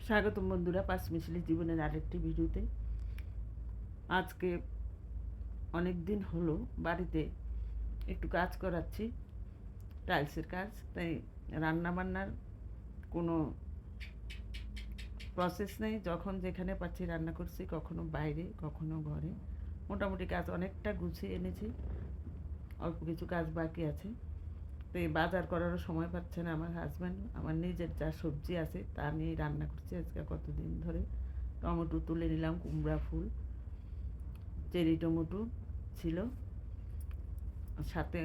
স্বাগতম বন্ধুরা পাঁচমিশালি জীবনের আরেকটি ভিডিওতে। আজকে অনেক দিন হলো বাড়িতে একটু কাজ করাচ্ছি, টাইলসের কাজ। তাই রান্না বান্নার কোনো প্রসেস নেই, যখন যেখানে পাচ্ছি রান্না করছি, কখনো বাইরে কখনো ঘরে। মোটামুটি কাজ অনেকটা গুছিয়ে এনেছি, অল্প কিছু কাজ বাকি আছে। তো এই বাজার করারও সময় পাচ্ছে না আমার হাজব্যান্ড। আমার নিজের যা সবজি আছে তা নিয়ে রান্না করছি আজকে কতদিন ধরে। টমেটো তুলে নিলাম, কুমড়া ফুল, চেরি টমেটো ছিল, সাথে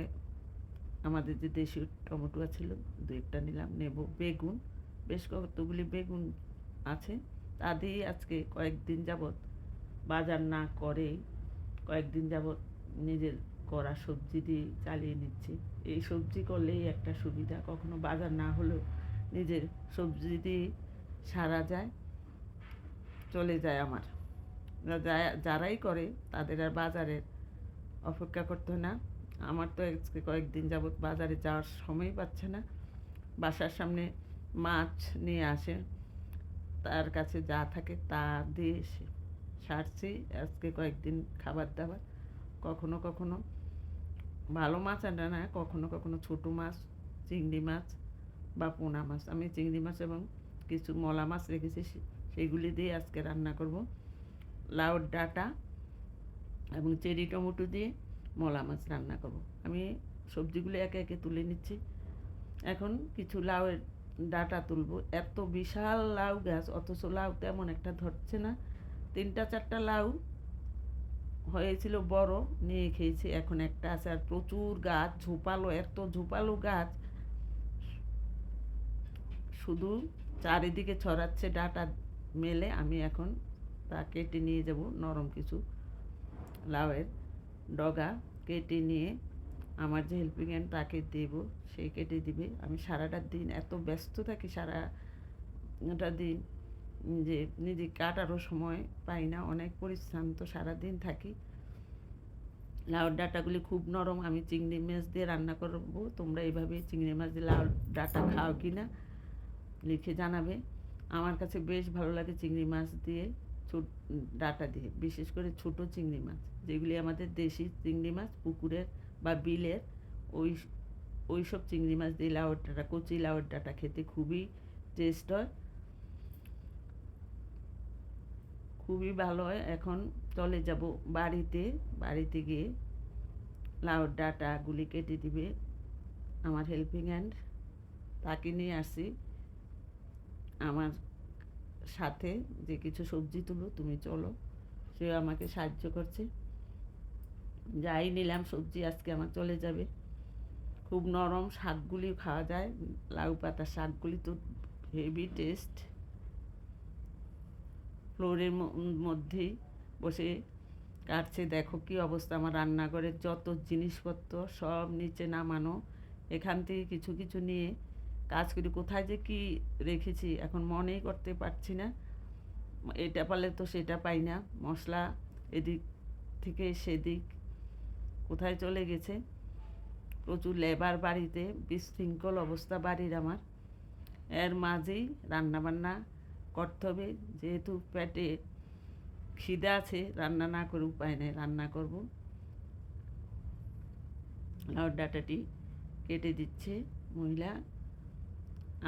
আমাদের যে দেশি টমেটো ছিল দু একটা নিলাম, নেব, বেগুন, বেশ কতগুলি বেগুন আছে। তা দিয়েই আজকে কয়েকদিন যাবৎ বাজার না করে কয়েকদিন যাবৎ নিজের করা সবজি দিয়ে চালিয়ে নিচ্ছি। এই সবজি করলেই একটা সুবিধা, কখনো বাজার না হলেও নিজের সবজি দিয়ে সারা যায়, চলে যায় আমার। যারাই করে তাদের আর বাজারের অপেক্ষা করতে হয় না। আমার তো আজকে কয়েকদিন যাবৎ বাজারে যাওয়ার সময় পাচ্ছে না। বাসার সামনে মাছ নিয়ে আসে, তার কাছে যা থাকে তা দিয়ে সারছি আজকে কয়েকদিন খাবার দাবার। কখনো কখনো ভালো মাছ আনে না, কখনো কখনো ছোটো মাছ, চিংড়ি মাছ বা পোনা মাছ। আমি চিংড়ি মাছ এবং কিছু মলা মাছ রেখেছি, সেগুলি দিয়ে আজকে রান্না করব। লাউর ডাঁটা এবং চেরি টমেটো দিয়ে মলা মাছ রান্না করব। আমি সবজিগুলো একে একে তুলে নিচ্ছি। এখন কিছু লাউয়ের ডাঁটা তুলব। এত বিশাল লাউ গাছ, অথচ লাউ তেমন একটা ধরছে না। 3-4টা লাউ হয়েছিল বড়, নিয়ে খেয়েছি, এখন একটা আছে। আর প্রচুর গাছ, ঝোপালো, এত ঝোপালো গাছ, শুধু চারিদিকে ছড়াচ্ছে ডাঁটা মেলে। আমি এখন তা কেটে নিয়ে যাব, নরম কিছু লাউয়ের ডগা কেটে নিয়ে আমার যে হেল্পিং হ্যান্ড তাকে দেব, সে কেটে দিবে। আমি সারাটা দিন এত ব্যস্ত থাকি, সারাটা দিন যে নিজে কাটারও সময় পাই না, অনেক পরিশ্রান্ত সারাদিন থাকি। লাউর ডাঁটাগুলি খুব নরম। আমি চিংড়ি মাছ দিয়ে রান্না করব। তোমরা এইভাবে চিংড়ি মাছ দিয়ে লাউর ডাঁটা খাও কি না লিখে জানাবে। আমার কাছে বেশ ভালো লাগে চিংড়ি মাছ দিয়ে, ডাঁটা দিয়ে, বিশেষ করে ছোট চিংড়ি মাছ, যেগুলি আমাদের দেশি চিংড়ি মাছ, পুকুরের বা বিলের, ওই ওই সব চিংড়ি মাছ দিয়ে লাউর ডাঁটা, কচি লাউর ডাঁটা খেতে খুবই টেস্ট হয়, খুবই ভালো হয়। এখন চলে যাব বাড়িতে। বাড়িতে গিয়ে লাউর ডাঁটাগুলি কেটে দিবে আমার হেল্পিং হ্যান্ড, তাকে নিয়ে আসি। আমার সাথে যে কিছু সবজি তুলো, তুমি চলো, সে আমাকে সাহায্য করছে। যাই নিলাম সবজি আজকে আমার চলে যাবে। খুব নরম, শাকগুলি খাওয়া যায়, লাউ পাতার শাকগুলি তো হেভি টেস্ট। ফ্লোরের মধ্যেই বসে কাটছে, দেখো কি অবস্থা। আমার রান্নাঘরের যত জিনিসপত্র সব নিচে নামানো, এখান থেকে কিছু কিছু নিয়ে কাজ করি। কোথায় যে কি রেখেছি এখন মনেই করতে পারছি না। এটা পারলে তো সেটা পাই না, মশলা এদিক থেকে সেদিক কোথায় চলে গেছে। প্রচুর লেবার বাড়িতে, বিশৃঙ্খল অবস্থা বাড়ির আমার। এর মাঝেই রান্নাবান্না করতে হবে, যেহেতু পেটে খিদে আছে, রান্না না করে উপায় নেই, রান্না করব। লাউর ডাঁটাটি কেটে দিচ্ছে মহিলা।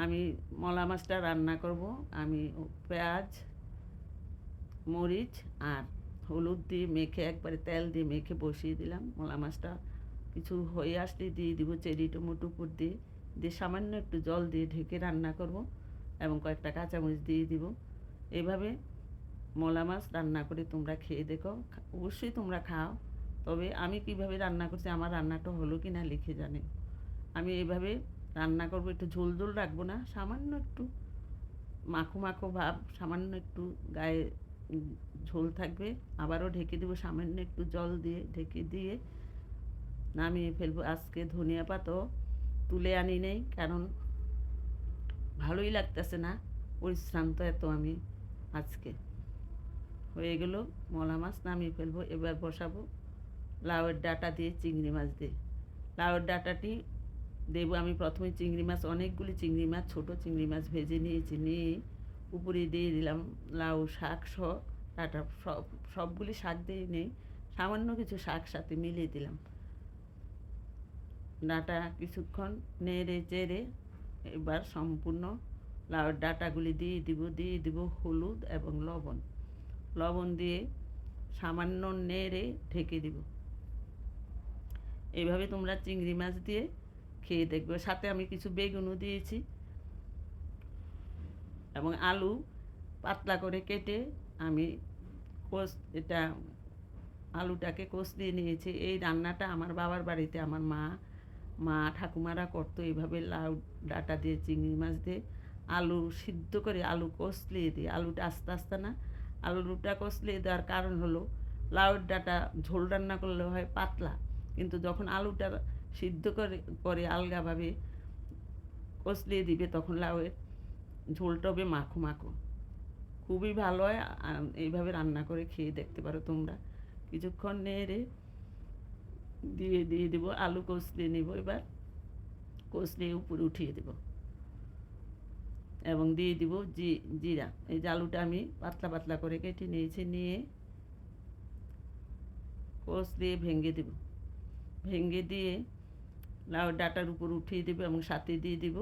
আমি মলা মাছটা রান্না করব। আমি পেঁয়াজ, মরিচ আর হলুদ দিয়ে মেখে, একবারে তেল দিয়ে মেখে বসিয়ে দিলাম। মলা মাছটা কিছু হয়ে আসলে দিয়ে দিব চেরি টমেটো উপর দিয়ে, সামান্য একটু জল দিয়ে ঢেকে রান্না করব এবং কয়েকটা কাঁচামরিচ দিয়ে দিব। এভাবে মলা মাছ রান্না করে তোমরা খেয়ে দেখো, অবশ্যই তোমরা খাও। তবে আমি কিভাবে রান্না করছি, আমার রান্নাটা হলো কি না লিখে জানে। আমি এভাবে রান্না করব, একটু ঝোল ঝোল রাখবো না, সামান্য একটু মাখো মাখো ভাব, সামান্য একটু গায়ে ঝোল থাকবে। আবারও ঢেকে দেবো সামান্য একটু জল দিয়ে, ঢেকে দিয়ে নামিয়ে ফেলবো। আজকে ধনিয়া পাতাও তুলে আনি নেই, কারণ ভালোই লাগতেছে না, পরিশ্রান্ত এত আমি আজকে। হয়ে গেল মলা মাছ, নামিয়ে ফেলবো। এবার বসাবো লাউয়ের ডাঁটা দিয়ে, চিংড়ি মাছ দিয়ে। লাউয়ের ডাঁটাটি দেবো আমি প্রথমে। চিংড়ি মাছ, অনেকগুলি চিংড়ি মাছ, ছোটো চিংড়ি মাছ ভেজে নিয়েছি, নিয়ে উপরে দিয়ে দিলাম লাউ শাক সহ ডাটা, সবগুলি শাক দিয়ে নেই, সামান্য কিছু শাক সাথে মিলিয়ে দিলাম। ডাটা কিছুক্ষণ নেড়ে চেড়ে এবার সম্পূর্ণ লাউয়ের ডাটাগুলি দিয়ে দিব হলুদ এবং লবণ দিয়ে সামান্য নেড়ে ঢেকে দিব। এইভাবে তোমরা চিংড়ি মাছ দিয়ে খেয়ে দেখবে। সাথে আমি কিছু বেগুনও দিয়েছি এবং আলু পাতলা করে কেটে আমি এটা আলুটাকে কষলিয়ে নিয়েছি। এই রান্নাটা আমার বাবার বাড়িতে আমার মা ঠাকুমারা করতো এইভাবে, লাউ ডাঁটা দিয়ে চিংড়ি মাছ দিয়ে আলু সিদ্ধ করে আলু কষলিয়ে দিয়ে, আলুটা আস্তে আস্তে না, আলুটা কষলিয়ে দেওয়ার কারণ হলো লাউয়ের ডাঁটা ঝোল রান্না করলে হয় পাতলা, কিন্তু যখন আলুটা সিদ্ধ করে আলগাভাবে কষলিয়ে দিবে তখন লাউয়ের ঝোলটা হবে মাখো মাখো, খুবই ভালো হয়। এইভাবে রান্না করে খেয়ে দেখতে পারো তোমরা। কিছুক্ষণ নেড়ে দিয়ে দেবো আলু কষলিয়ে নেব, এবার কষলিয়ে উপরে উঠিয়ে দেব এবং দিয়ে দিব জিরা। এই যে আলুটা আমি পাতলা পাতলা করে কেটে নিয়েছি, নিয়ে কষলিয়ে ভেঙে দিয়ে লাউ ডাঁটার উপর উঠিয়ে দেবো এবং সাথে দিয়ে দিব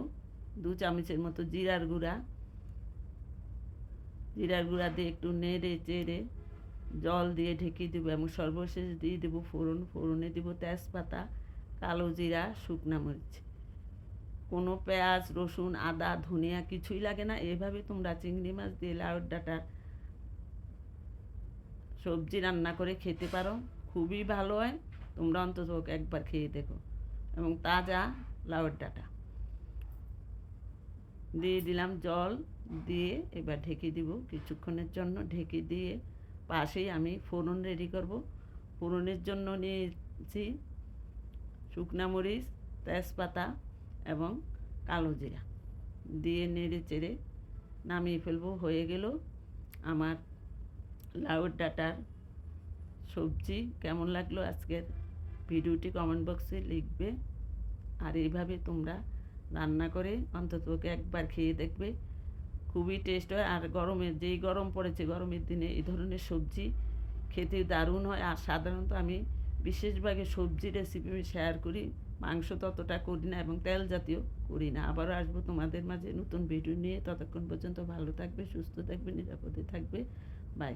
2 চামচের মতো জিরার গুঁড়া দিয়ে একটু নেড়ে চেড়ে জল দিয়ে ঢেকে দেবো এবং সর্বশেষ দিয়ে দেবো ফোড়নে দেব তেজপাতা, কালো জিরা, শুকনা মরিচ। কোনো পেঁয়াজ, রসুন, আদা, ধনিয়া কিছুই লাগে না। এভাবে তোমরা চিংড়ি মাছ দিয়ে লাউয়ের ডাঁটার সবজি রান্না করে খেতে পারো, খুবই ভালো হয়। তোমরা অন্তত একবার খেয়ে দেখো। এবং তাজা লাউয়ের ডাঁটা দিয়ে দিলাম, জল দিয়ে এবার ঢেকে দিব কিছুক্ষণের জন্য। ঢেকে দিয়ে পাশেই আমি ফোড়ন রেডি করব। ফোড়নের জন্য নিয়েছি শুকনা মরিচ, তেজপাতা এবং কালো জিরা দিয়ে নেড়ে চেড়ে নামিয়ে ফেলবো। হয়ে গেল আমার লাউয়ের ডাঁটার সবজি। কেমন লাগলো আজকের ভিডিওটি কমেন্ট বক্সে লিখবে। আর এইভাবে তোমরা রান্না করে অন্তত একবার খেয়ে দেখবে, খুবই টেস্ট হয়। আর যেই গরম পড়েছে, গরমের দিনে এই ধরনের সবজি খেতে দারুণ হয়। আর সাধারণত আমি বিশেষভাবে সবজি রেসিপি শেয়ার করি, মাংস ততটা করি না এবং তেল জাতীয় করি না। আবারও আসবো তোমাদের মাঝে নতুন ভিডিও নিয়ে। ততক্ষণ পর্যন্ত ভালো থাকবে, সুস্থ থাকবে, নিরাপদে থাকবে। বাই।